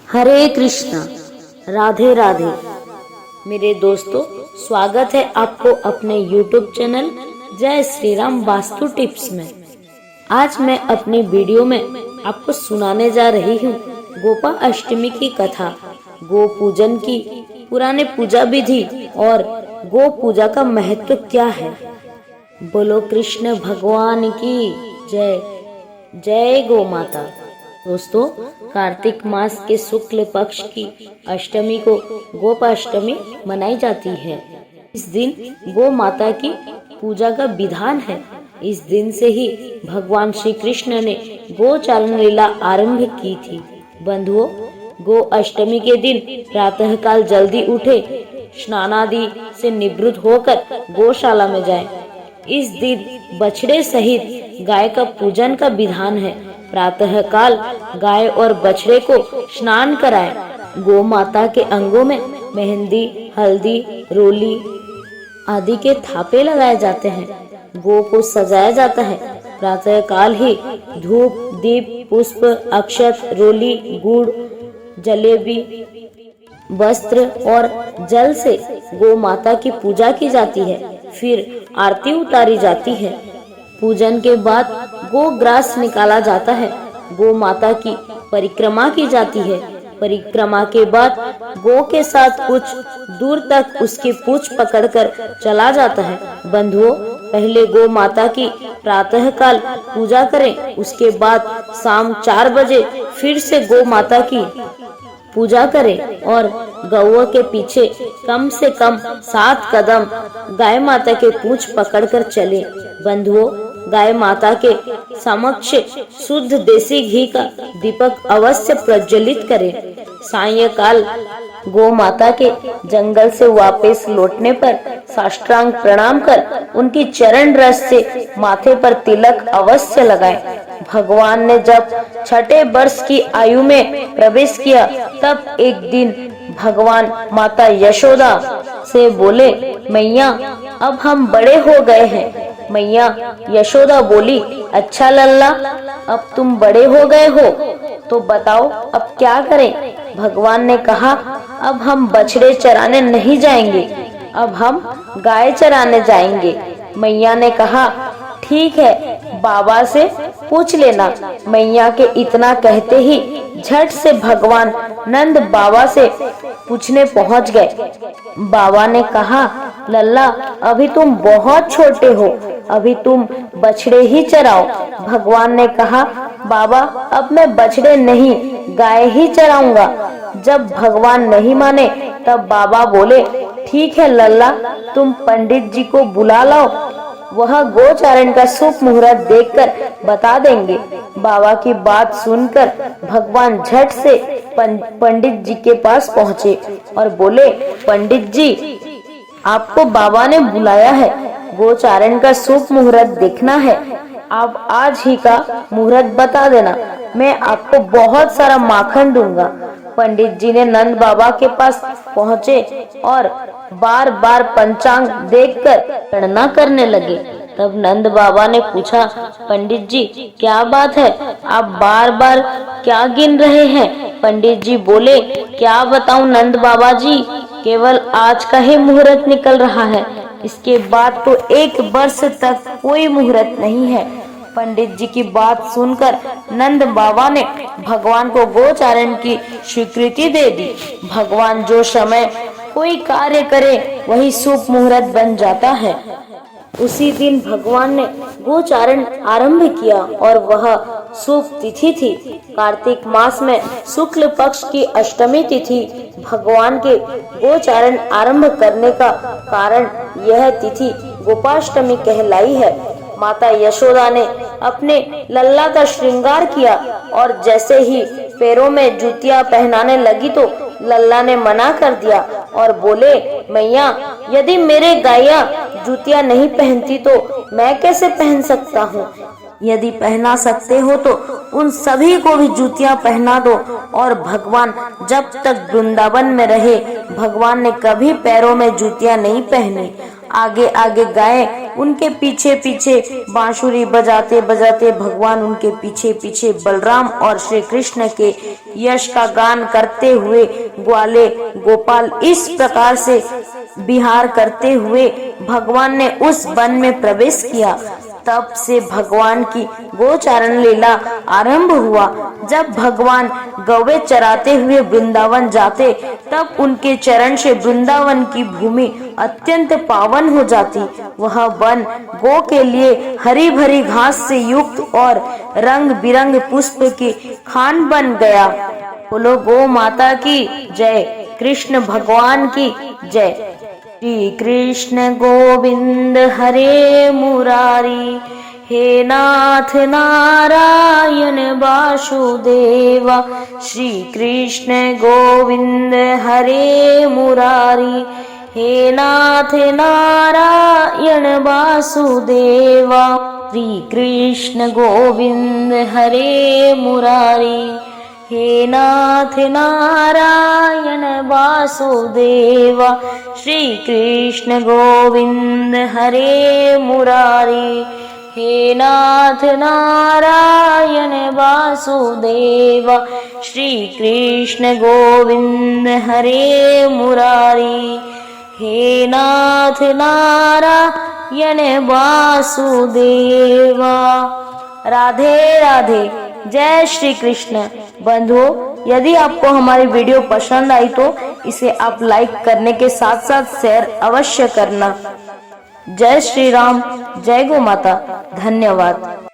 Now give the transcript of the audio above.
हरे कृष्णा, राधे राधे। मेरे दोस्तों, स्वागत है आपको अपने YouTube चैनल जय श्री राम वास्तु टिप्स में। आज मैं अपनी वीडियो में आपको सुनाने जा रही हूँ गोपा अष्टमी की कथा, गो पूजन की पुराने पूजा विधि और गो पूजा का महत्व क्या है। बोलो कृष्ण भगवान की जय। जय गो माता। दोस्तों, कार्तिक मास के शुक्ल पक्ष की अष्टमी को गोपाष्टमी मनाई जाती है। इस दिन गो माता की पूजा का विधान है। इस दिन से ही भगवान श्री कृष्ण ने गोचारण लीला आरंभ की थी। बंधुओं, गो अष्टमी के दिन प्रातःकाल जल्दी उठे, स्नानादि से निवृत्त होकर गौशाला में जाएं। इस दिन बछड़े सहित गाय का पूजन का विधान है। प्रातः काल गाय और बछड़े को स्नान कराएं। गौ माता के अंगों में मेहंदी, हल्दी, रोली आदि के थापे लगाए जाते हैं। गौ को सजाया जाता है। प्रातः काल ही धूप, दीप, पुष्प, अक्षत, रोली, गुड़, जलेबी, वस्त्र और जल से गौ माता की पूजा की जाती है। फिर आरती उतारी जाती है। पूजन के बाद गो ग्रास निकाला जाता है। गो माता की परिक्रमा की जाती है। परिक्रमा के बाद गो के साथ कुछ दूर तक उसकी पूंछ पकड़कर चला जाता है। बंधुओं, पहले गो माता की प्रातः काल पूजा करें। उसके बाद शाम 4 बजे फिर से गो माता की पूजा करें और गौओं के पीछे कम से कम 7 कदम गाय माता के पूंछ पकड़कर चले। बंधुओं, गाय माता के समक्ष शुद्ध देसी घी का दीपक अवश्य प्रज्वलित करें। सायंकाल गौ माता के जंगल से वापस लौटने पर साष्टांग प्रणाम कर उनकी चरण रस से माथे पर तिलक अवश्य लगाएं। भगवान ने जब 6ठे वर्ष की आयु में प्रवेश किया, तब एक दिन भगवान माता यशोदा से बोले, मैया अब हम बड़े हो गए हैं। मैया यशोदा बोली, अच्छा लल्ला, अब तुम बड़े हो गए हो तो बताओ अब क्या करें। भगवान ने कहा, अब हम बछड़े चराने नहीं जाएंगे, अब हम गाय चराने जाएंगे। मैया ने कहा, ठीक है, बाबा से पूछ लेना। मैया के इतना कहते ही झट से भगवान नंद बाबा से पूछने पहुंच गए। बाबा ने कहा, लल्ला अभी तुम बहुत छोटे हो, अभी तुम बछड़े ही चराओ। भगवान ने कहा, बाबा अब मैं बछड़े नहीं गाय ही चराऊंगा। जब भगवान नहीं माने तब बाबा बोले, ठीक है लल्ला, तुम पंडित जी को बुला लाओ, वह गोचारण का शुभ मुहूर्त देखकर बता देंगे। बाबा की बात सुनकर भगवान झट से पंडित जी के पास पहुँचे और बोले, पंडित जी आपको बाबा ने बुलाया है, गोचारण का शुभ मुहूर्त देखना है। आप आज ही का मुहूर्त बता देना, मैं आपको बहुत सारा माखन दूंगा। पंडित जी ने नंद बाबा के पास पहुँचे और बार बार पंचांग देखकर गणना करने लगे। तब नंद बाबा ने पूछा, पंडित जी क्या बात है, आप बार बार क्या गिन रहे हैं। पंडित जी बोले, क्या बताऊं नंद बाबा जी, केवल आज का ही मुहूर्त निकल रहा है, इसके बाद तो 1 वर्ष तक कोई मुहूर्त नहीं है। पंडित जी की बात सुनकर नंद बाबा ने भगवान को गोचारण की स्वीकृति दे दी। भगवान जो समय कोई कार्य करे वही शुभ मुहूर्त बन जाता है। उसी दिन भगवान ने गोचारण आरंभ किया और वह शुभ तिथि थी। कार्तिक मास में शुक्ल पक्ष की अष्टमी तिथि भगवान के गोचारण आरंभ करने का कारण यह तिथि गोपाष्टमी कहलाई है। माता यशोदा ने अपने लल्ला का श्रृंगार किया और जैसे ही पैरों में जूतियां पहनाने लगी तो लल्ला ने मना कर दिया और बोले, मैया यदि मेरे गाया जूतियां नहीं पहनती तो मैं कैसे पहन सकता हूँ। यदि पहना सकते हो तो उन सभी को भी जूतियां पहना दो। और भगवान जब तक वृंदावन में रहे, भगवान ने कभी पैरों में जूतियां नहीं पहनी। आगे आगे गाए, उनके पीछे पीछे बांसुरी बजाते बजाते भगवान उनके पीछे पीछे बलराम और श्री कृष्ण के यश का गान करते हुए ग्वाले गोपाल इस प्रकार से विहार करते हुए भगवान ने उस वन में प्रवेश किया। तब से भगवान की गोचारण लीला आरंभ हुआ। जब भगवान गौवे चराते हुए वृंदावन जाते, तब उनके चरण से वृंदावन की भूमि अत्यंत पावन हो जाती। वह वन गो के लिए हरी भरी घास से युक्त और रंग बिरंग पुष्प की खान बन गया। बोलो गो माता की जय, कृष्ण भगवान की जय। श्री कृष्ण गोविंद हरे मुरारी, हे नाथ नारायण वासुदेव। श्री कृष्ण गोविंद हरे मुरारी, हे नाथ नारायण वासुदेव। श्री कृष्ण गोविंद हरे मुरारी, हे नाथ नारायण वासुदेव। श्री कृष्ण गोविंद हरे मुरारी, हे नाथ नारायण वासुदेव। श्री कृष्ण गोविंद हरे मुरारी, हे नाथ नारायण वासुदेव। राधे राधे, जय श्री कृष्ण। बंधुओं, यदि आपको हमारी वीडियो पसंद आई तो इसे आप लाइक करने के साथ साथ शेयर अवश्य करना। जय श्री राम, जय गो माता, धन्यवाद।